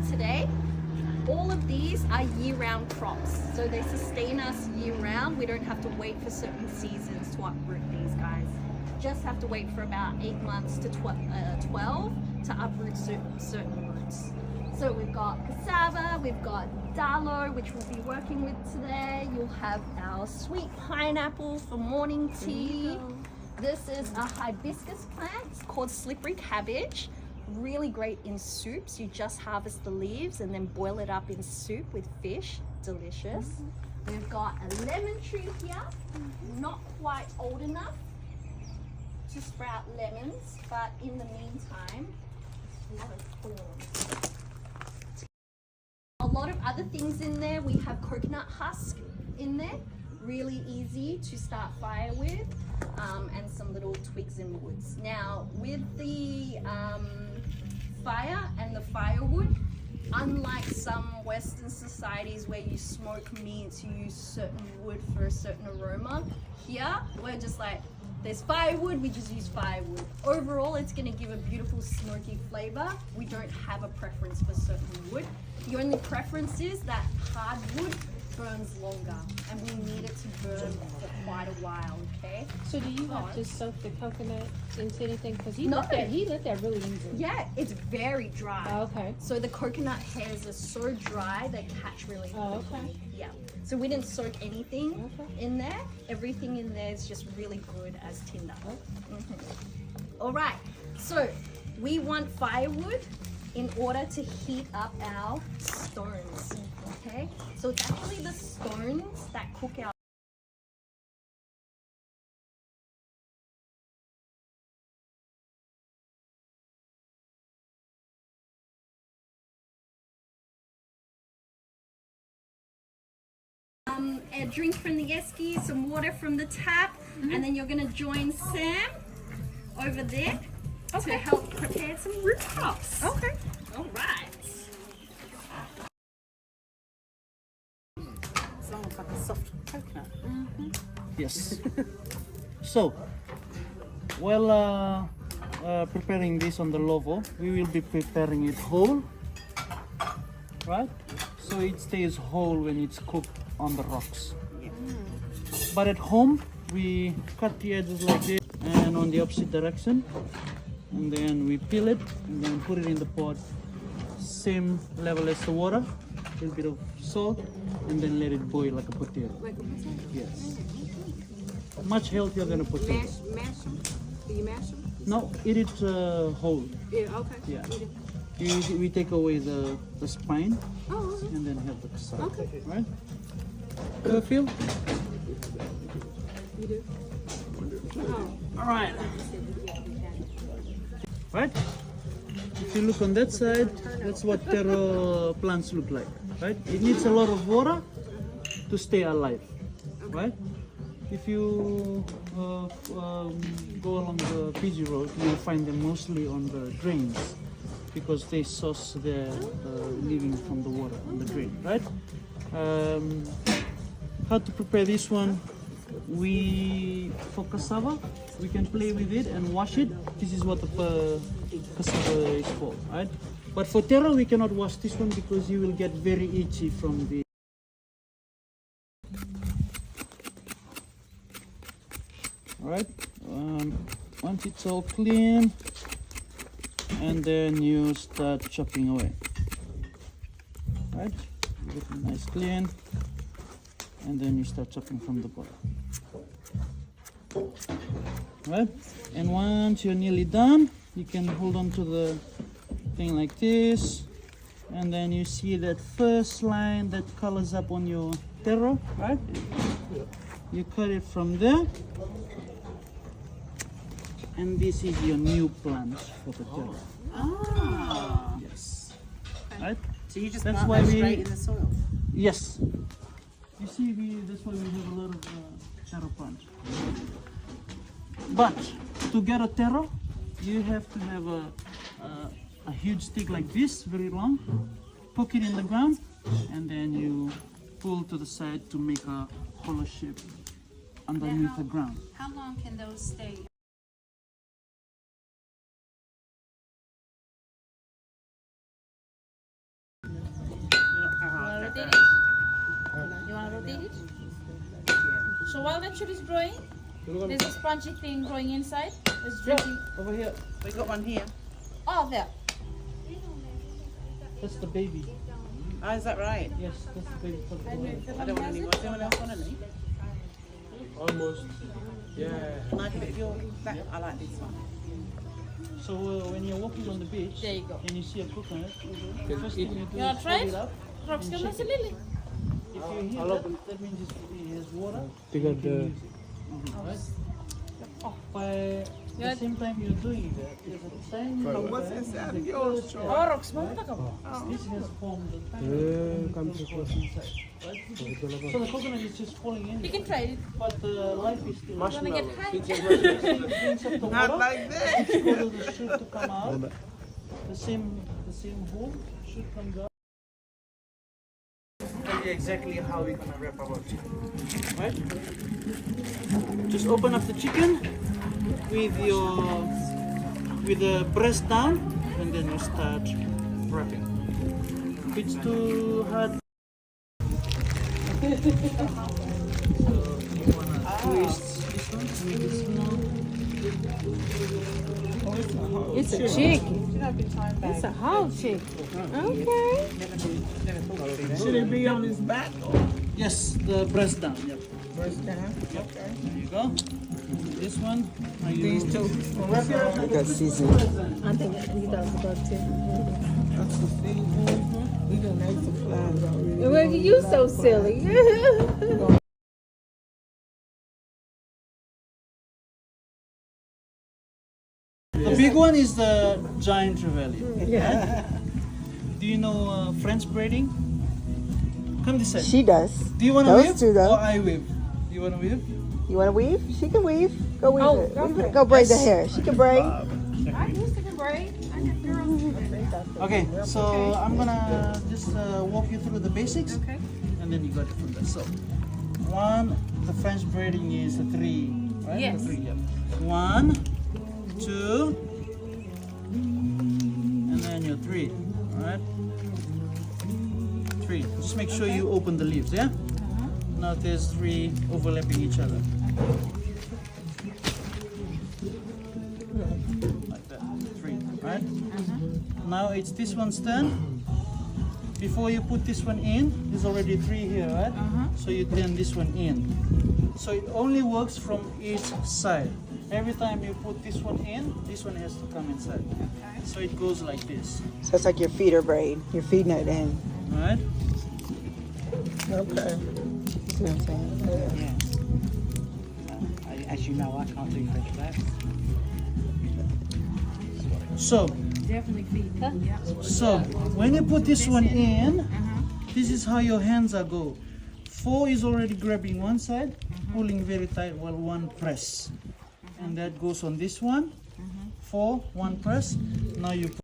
today. All of these are year-round crops, so they sustain us year-round. We don't have to wait for certain seasons to uproot these guys. Just have to wait for about 8 months to 12 to uproot certain roots. So we've got cassava, we've got dalo, which we'll be working with today. You'll have our sweet pineapple for morning tea. This is a hibiscus plant. It's called slippery cabbage. Really great in soups. You just harvest the leaves and then boil it up in soup with fish. Delicious. We've got a lemon tree here. Not quite old enough to sprout lemons, but in the meantime, a lot of thorns. A lot of other things in there. We have coconut husk in there. Really easy to start fire with, and some little twigs and woods. Now, with the fire and the firewood, unlike some Western societies where you smoke meats, you use certain wood for a certain aroma, here we're just like, there's firewood, we just use firewood. Overall, it's going to give a beautiful smoky flavor. We don't have a preference for certain wood. The only preference is that hardwood burns longer, and we need it to burn for quite a while, okay? So do you have to soak the coconut into anything? Because he No. let that really easy. Yeah, it's very dry. Oh, okay. So the coconut hairs are so dry they catch really quickly. Oh, okay. Yeah. So we didn't soak anything Okay. in there. Everything in there is just really good as tinder. All right. So we want firewood in order to heat up our stones. Okay. So it's actually the stones that cook our a drink from the esky, some water from the tap, and then you're going to join Sam over there to help prepare some root crops. Okay. All right. It's almost like a soft coconut. Yes. So, while preparing this on the lovo, we will be preparing it whole, right? So it stays whole when it's cooked on the rocks. But at home, we cut the edges like this and on the opposite direction, and then we peel it and then put it in the pot, same level as the water, a little bit of salt, and then let it boil like a potato. Yes. Much healthier than a potato. Mash them? Do you mash them? No, eat it whole. Yeah, okay. Yeah. We take away the spine Oh, okay. and then have the cassava. Okay. Right? Feel? You do? Oh. All right. Right? If you look on that side, that's what taro plants look like. Right? It needs a lot of water to stay alive. Right? If you go along the Fiji road, you'll find them mostly on the drains because they source their living from the water on the drain, right? How to prepare this one? For cassava, we can play with it and wash it. This is what the cassava is for, right? But for taro, we cannot wash this one because you will get very itchy from the. Alright, once it's all clean, and then you start chopping away. Right, get it nice clean, and then you start chopping from the bottom. Right, and once you're nearly done, you can hold on to the thing like this, and then you see that first line that colors up on your taro, right? You cut it from there. And this is your new plant for the taro. Oh. Yes. Right? So you just That's plant why that we- straight in the soil? Yes. You see, that's why we have a lot of taro plants. But to get a taro, you have to have a huge stick like this, very long, poke it in the ground, and then you pull to the side to make a hollow shape underneath the ground. How long can those stay? So while that shit is growing, there's a spongy thing growing inside. It's drinking. Over here. We got one here. Oh, there. That's the baby. Oh, is that right? Yes, that's the baby for the boy. I don't want any more. Does anyone else want any? Almost. Yeah. Like a bit of your back. I like this one. So when you're walking on the beach There you go. and you see a coconut, the first thing you do You wanna is try hold it? it up. Rock's and gonna shake say it. Lily. If you hear that means it has water. They got the. Right? By the same time you're doing that, there's a tiny What's inside of yours, Joe? Oh, Rock's mama tak apa? This has formed a tiny Comes coconut inside. Right? So the coconut is just falling in, You can try it. but the life is still You're gonna get high. brings up the Not water. like that. It's for the shoot to come out. The same hole should come down. Tell you exactly how we're gonna wrap our chicken. Right? Just open up the chicken with the breast down, and then you start wrapping. If it's too hard, so you wanna twist this one with the small. It's a chicken. It's a whole chicken. Okay. Should it be on his back or Yes, the breast down. Yep. first down? Yep. There you go. This one. Are you These two. wrap your I got seasoning. I think he does about 10. That's the season. We done ate some flies already. Well, you so silly. The big one is the giant trevally. Yeah. Do you know French braiding? Come this side. She does. Do you want to Those weave two, though. or I weave? Do you want to weave? You want to weave? She can weave. Go weave Oh, it. go Weave for it. it. Go braid the Yes. hair. She can braid. I used to braid. I got girls. Okay, so I'm gonna just walk you through the basics, Okay. and then you got it from there. So, one, the French braiding is a 3, right? Yes. The 3, yeah. 1, 2, and then your 3, all right? 3. Just make sure you open the leaves, yeah? Now there's 3 overlapping each other. Like that, 3, right? Now it's this one's turn. Before you put this one in, there's already 3 here, right? So you turn this one in. So it only works from each side. Every time you put this one in, this one has to come inside. So it goes like this, So it's like your feeder braid. You're feeding it in. right? Okay. See what I'm saying? Yeah. As you know, I can't do French flaps. So, Definitely feed me. Yeah. so when you put this one in, this is how your hands are go. 4 is already grabbing one side, pulling very tight while 1 press. And that goes on this one. 4, 1 press. Now you put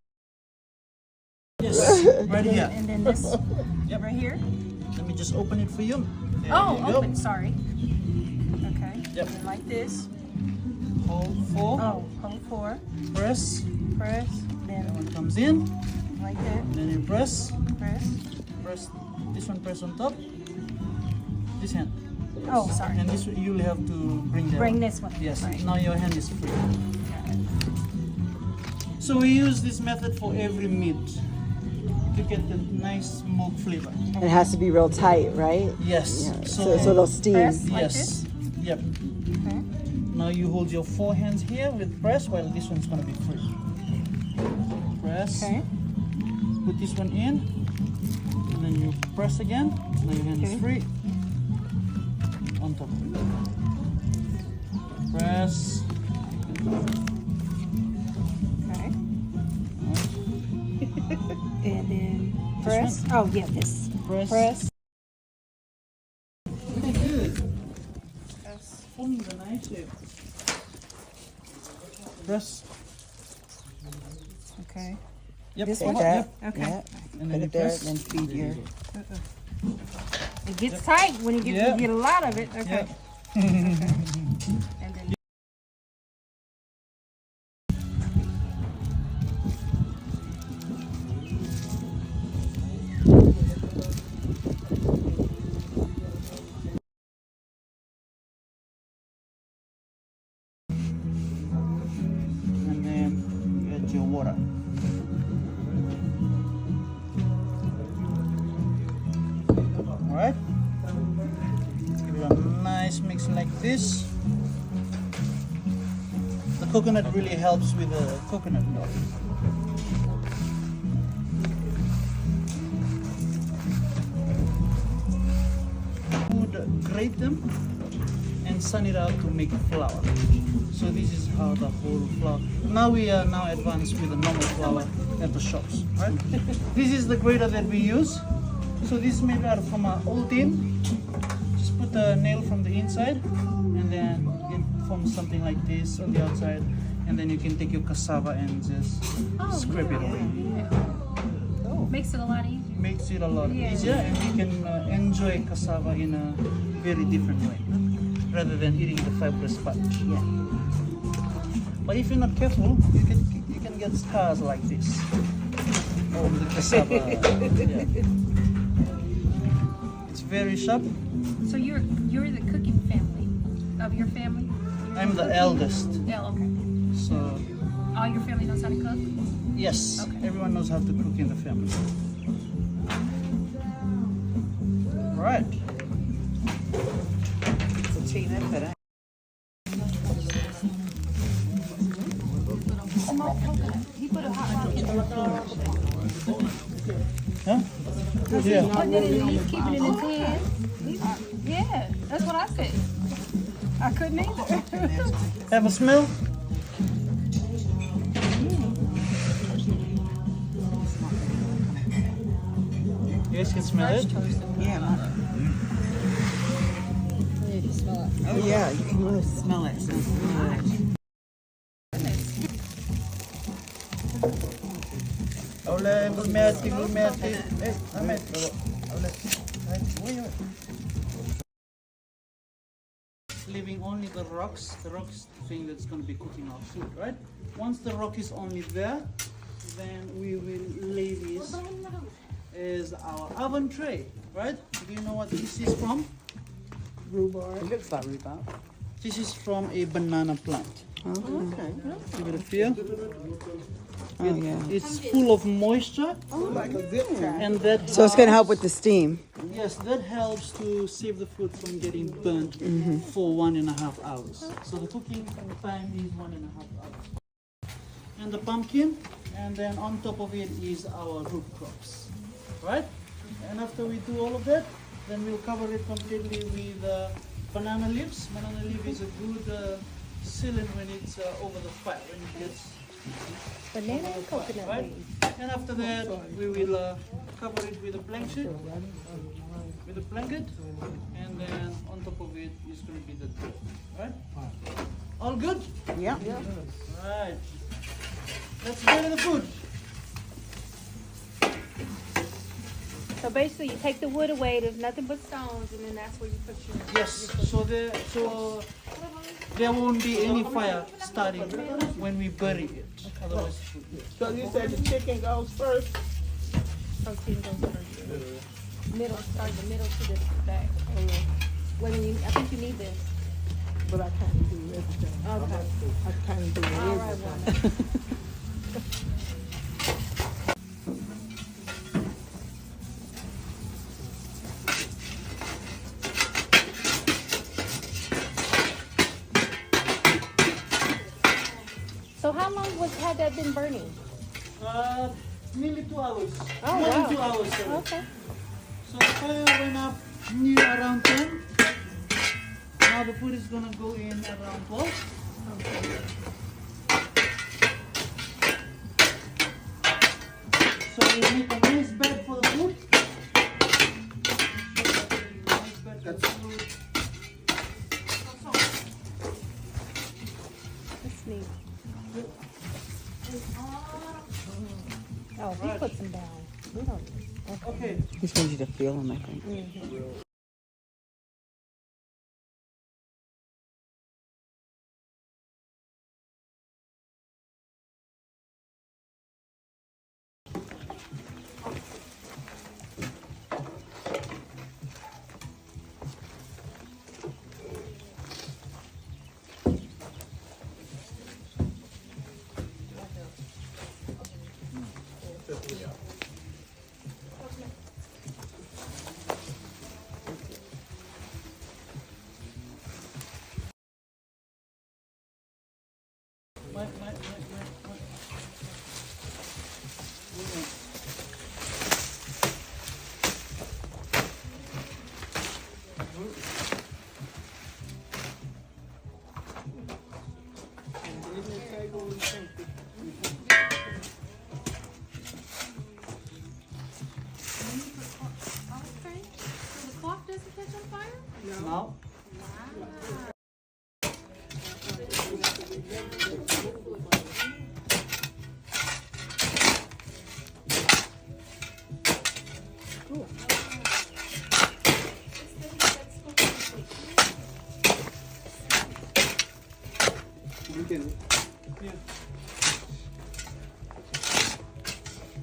yes, right here. And then this right here. Let me just open it for you. There Oh, you go. open. Sorry. Okay. Yep. And like this. Hold 4, Oh, hold 4. press. Press. That Then one comes in. like that. Then you press. Press. Press. This one press on top. This hand. Oh, sorry. And this you'll have to bring that. Bring one. this one. Yes. Right. Now your hand is free. So we use this method for every meat to get the nice smoke flavor. It has to be real tight, right? Yes. Yeah. So it'll steam. Press. Like yes. Yep. Okay. Now you hold your 4 hands here with press while this one's gonna be free. Press. Okay. Put this one in. And then you press again. Now your hand is free. On top. Press. Okay. And then press. Oh, yeah, this. Press. Press. Pretty good. That's forming the knife shape. Press. Okay. Yep. This Like one? that. Okay. Yeah. And Put then you it there press. and then feed your. It gets tight when you get, Yeah. you get a lot of it. Okay. Yep. your water. Alright? Give it a nice mix like this. The coconut really helps with the coconut milk. Would grate them and sun it out to make flour. So this is how the whole flour. Now we are now advanced with the normal flour at the shops, right? This is the grater that we use. So this is made out from an old tin. Just put the nail from the inside, and then you can form something like this on the outside, and then you can take your cassava and just scrape it away. Makes it a lot easier. Makes it a lot easier, and you can enjoy cassava in a very different way, rather than eating the fibrous part. But if you're not careful, you can get scars like this on the cassava. It's very sharp. So you're the cooking family of your family? I'm the eldest, Yeah, okay. so All your family knows how to cook? yes, Okay. everyone knows how to cook in the family. Right. Huh? Yeah. Putting it in, he's keeping it in his hand. Yeah, that's what I said. I couldn't either. Have a smell. You guys can smell it. Yeah. Oh yeah, you can really smell it. Oleh, gulmeti. Eh, Ahmed. Oleh. Leaving only the rocks thing that's going to be cooking our food, right? Once the rock is only there, then we will lay this as our oven tray, right? Do you know what this is from? Rhubarb. It looks like rhubarb. This is from a banana plant. Oh, okay. Give it a feel. Oh yeah. It's full of moisture, Like a zip tie. and that So it's gonna help with the steam. yes, that helps to save the food from getting burnt for 1.5 hours. So the cooking time is 1.5 hours. And the pumpkin, and then on top of it is our root crops, right? And after we do all of that, then we'll cover it completely with banana leaves. Banana leaf is a good sealant when it's over the fire, when it gets Banana and coconut right? And after that, we will cover it with a blanket, and then on top of it is going to be the dough, right? All good? Yeah. Right. Let's get to the food. So basically, you take the wood away. There's nothing but stones, and then that's where you put your. Yes. So there won't be any fire starting when we bury it. Otherwise, it will be. So you said the chicken goes first? Protein goes first. Middle, start the middle to the back. When you, I think you need this. But I can't do everything. Okay. I can't do All right, everything. well. So how long had that been burning? Nearly 2 hours. Oh, More wow. than 2 hours. Sorry. Okay. So the fire went up near around 10. Now the food is gonna go in around 12. So we make a nice bed for the food. Nice bed for the food. That's neat. Oh, he puts them down. We don't. Okay. He just wants you to feel them, I think. Okay. So the cloth doesn't catch on fire? Now,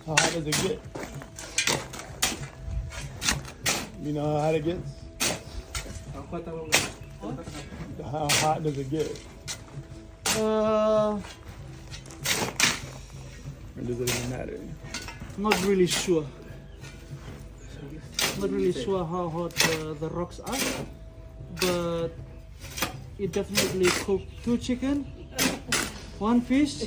How hot does it get? You know how hot it gets? How hot does it get? Or does it even matter? not really sure. Not really sure how hot the rocks are, but it definitely cooked 2 chicken, 1 fish,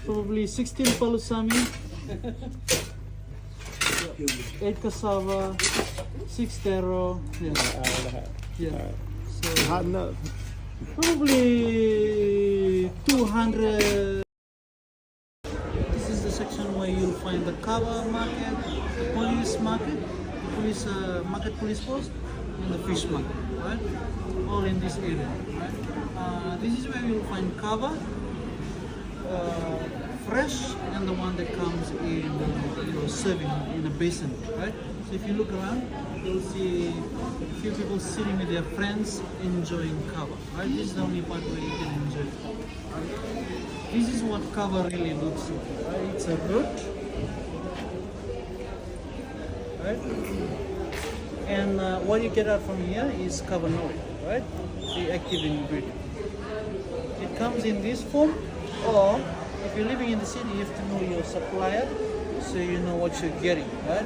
probably 16 palusami, 8 cassava, 6 taro. Yeah, Hour and a half. yeah. So Hot enough. probably 200. This is the section where you'll find the kava market, the police market, the police market police post, and the fish market, right? All in this area, right? This is where you'll find kava, fresh, and the one that comes in, serving in a basin, right? So if you look around, you'll see a few people sitting with their friends enjoying kava, right? This is the only part where you can enjoy it. This is what kava really looks like, right? It's a root, right? And what you get out from here is cavanoid, right? The active ingredient. It comes in this form, or if you're living in the city, you have to know your supplier so you know what you're getting, right?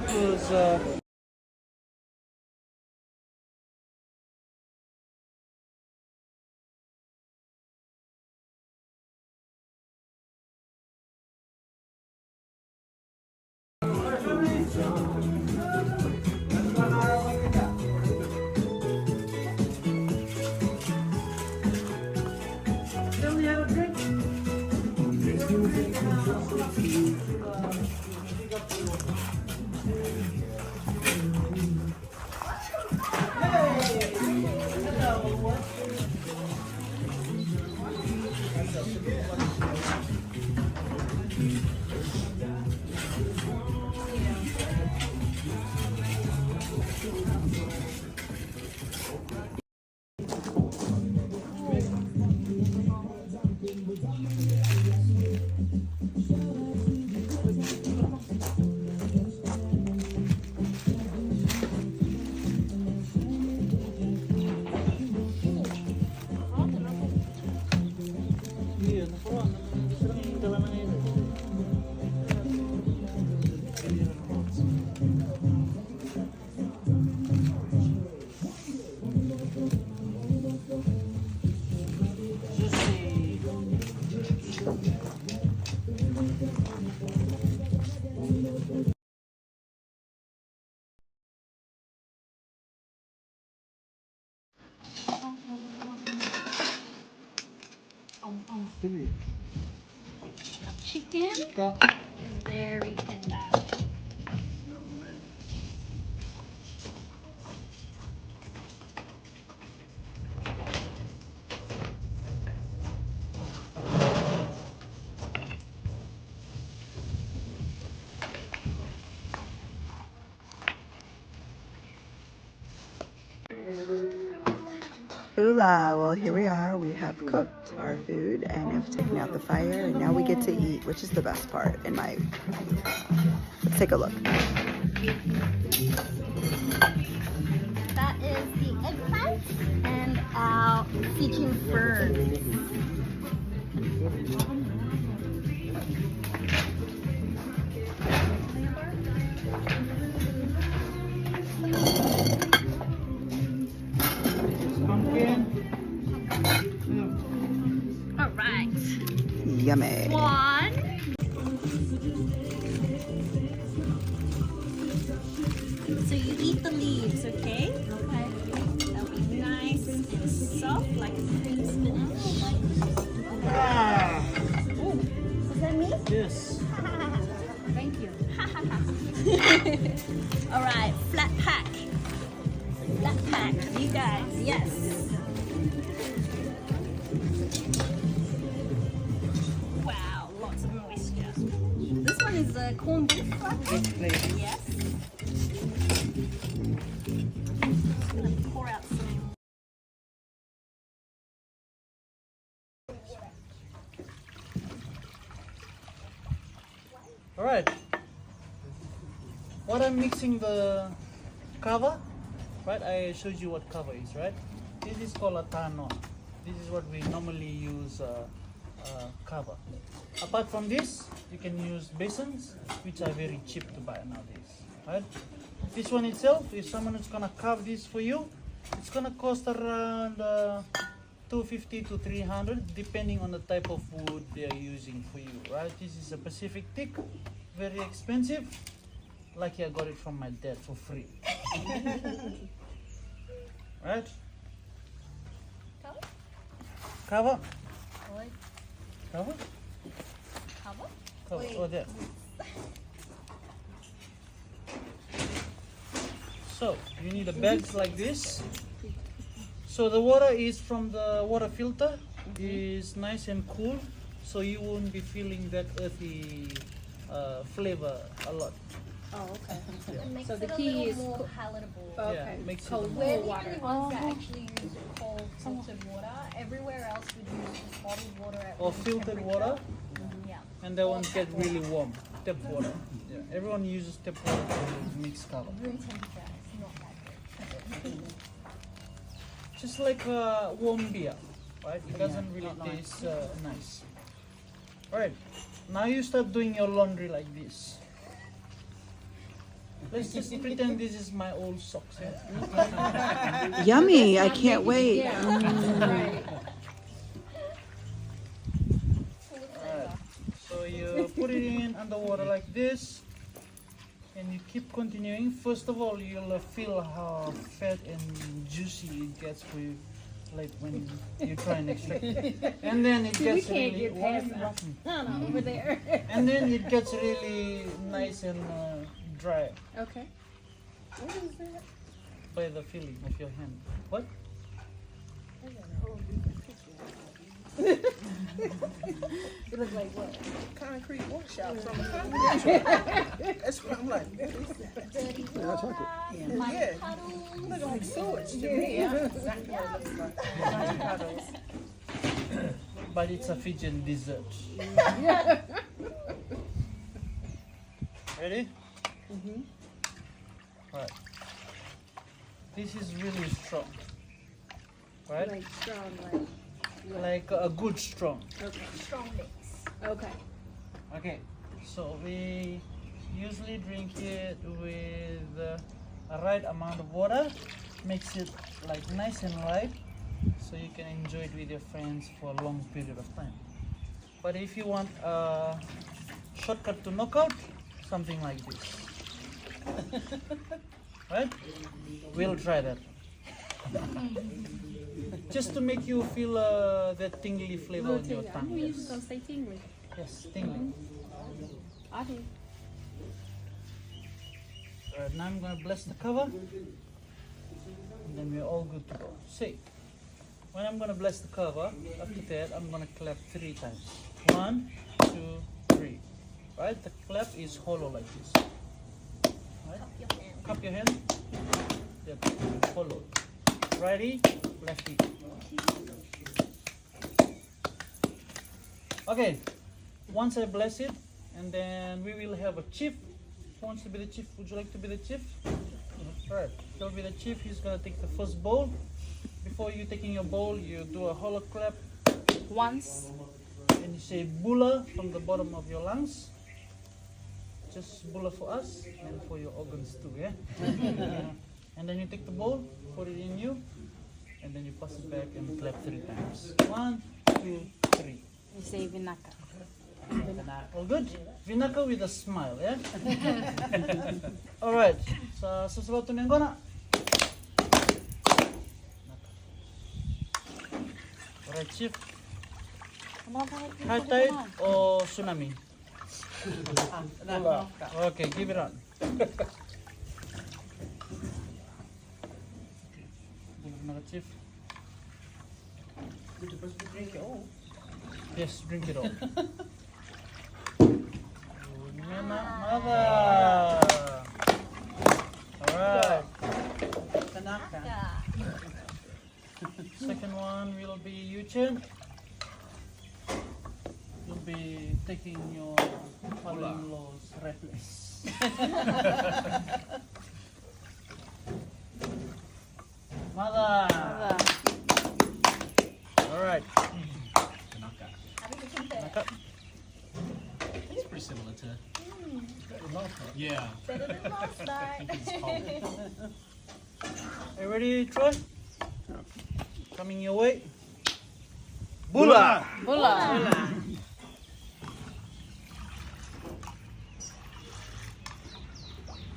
Because Chicken is very tender. Hola, well here we are. We have cooked our food and have taken out the fire, and now we get to eat, which is the best part in my. Let's take a look. That is the eggplant and our Fijian ferns. pumpkin. Yeah. Yummy. One. So you eat the leaves, okay? Okay. They'll be nice and soft like a cream spinach. Is that me? Yes. Thank you. All right, flat pack. Flat pack, you guys, yes. Wow, lots of moisture. This one is corned beef, right? Yes, please. Yes. Just gonna pour out some. All right. What I'm mixing the kava, right? I showed you what kava is, right? This is called a tano. This is what we normally use kava. Apart from this, you can use basins, which are very cheap to buy nowadays, right? This one itself, if someone is gonna carve this for you, it's gonna cost around 250 to 300, depending on the type of wood they are using for you, right? This is a Pacific teak, very expensive. Lucky I got it from my dad for free. Right? Cover? Cover? Cover? Cover. Oh, there. So, you need a bag like this. So the water is from the water filter, is nice and cool, so you won't be feeling that earthy flavor a lot. Oh, okay. It makes So the it a key little is more co- palatable. Okay. Yeah, makes it Cold more- We're the water. only ones that actually use cold filtered water. Everywhere else would use just bottled water at Or room filtered temperature. water, Yeah. and that one get really warm. Tap water. Yeah. Everyone uses tap water to mix cover. Room temperature is not that good. Just like warm beer, right? It doesn't really taste nice. Alright, now you start doing your laundry like this. Let's just pretend this is my old socks. Yeah? Yummy. I can't wait. Alright. So you put it in underwater like this, and you keep continuing. First of all, you'll feel how fat and juicy it gets with, like when you try and extract it. And then it gets really Over there. and then it gets really nice and dry Okay. What is that? by the feeling of your hand. What? It looks like what? Concrete workshop from a concrete. That's what I'm like. Dirty water, Yeah. muddy puddles. Look like sewage to me. Yeah. Exactly what it looks like. Puddles. But it's a Fijian dessert. Ready? Right. This is really strong. Right? Like strong, like. Like a good strong. Okay. Strong mix. Okay. Okay. So we usually drink it with a right amount of water. Makes it like nice and light, so you can enjoy it with your friends for a long period of time. But if you want a shortcut to knockout, something like this. Right? We'll try that. Just to make you feel that tingly flavor on your I'm tongue. just Yes, gonna say tingly. yes, tingly. I do. Alright, now I'm gonna bless the cover, and then we're all good to go. See, when I'm gonna bless the cover, after that I'm gonna clap 3 times. 1, 2, 3. Right? The clap is hollow like this. Right? Cup your hand. Yep. Hollow. Righty, lefty. Okay. Once I bless it, and then we will have a chief. Who wants to be the chief? Would you like to be the chief? Alright, he'll be the chief. He's gonna take the first bowl. Before you taking your bowl, you do a hollow clap Once. and you say bula from the bottom of your lungs. Just bula for us and for your organs too, yeah? And then you take the bowl, put it in you, and then you pass it back and clap 3 times. 1, 2, 3. We say vinaka. All good? Vinaka with a smile, yeah? Alright, sa sesuatu yang kau nak? Alright, Chief. High tide or tsunami? Okay, give it on. Chief. Drink it all. Yes, drink it all. Mother. Alright. Second one will be Yuchen. You'll be taking your father-in-law's replace. Mother. Alright. It's pretty similar to. Yeah. Better than last night. Are you ready, Troy? Coming your way. Bula! Bula.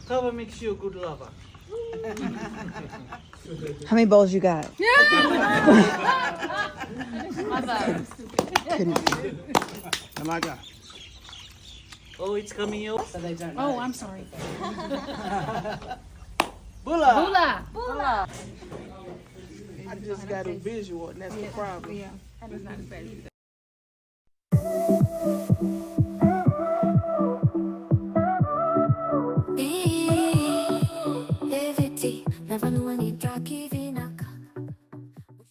Kava makes you a good lover. How many bowls you got? Mother. Namaga. Oh, it's coming your way. Oh, I'm sorry. Bula! Bula. I just got a visual, and that's the problem. Yeah. That is not as bad as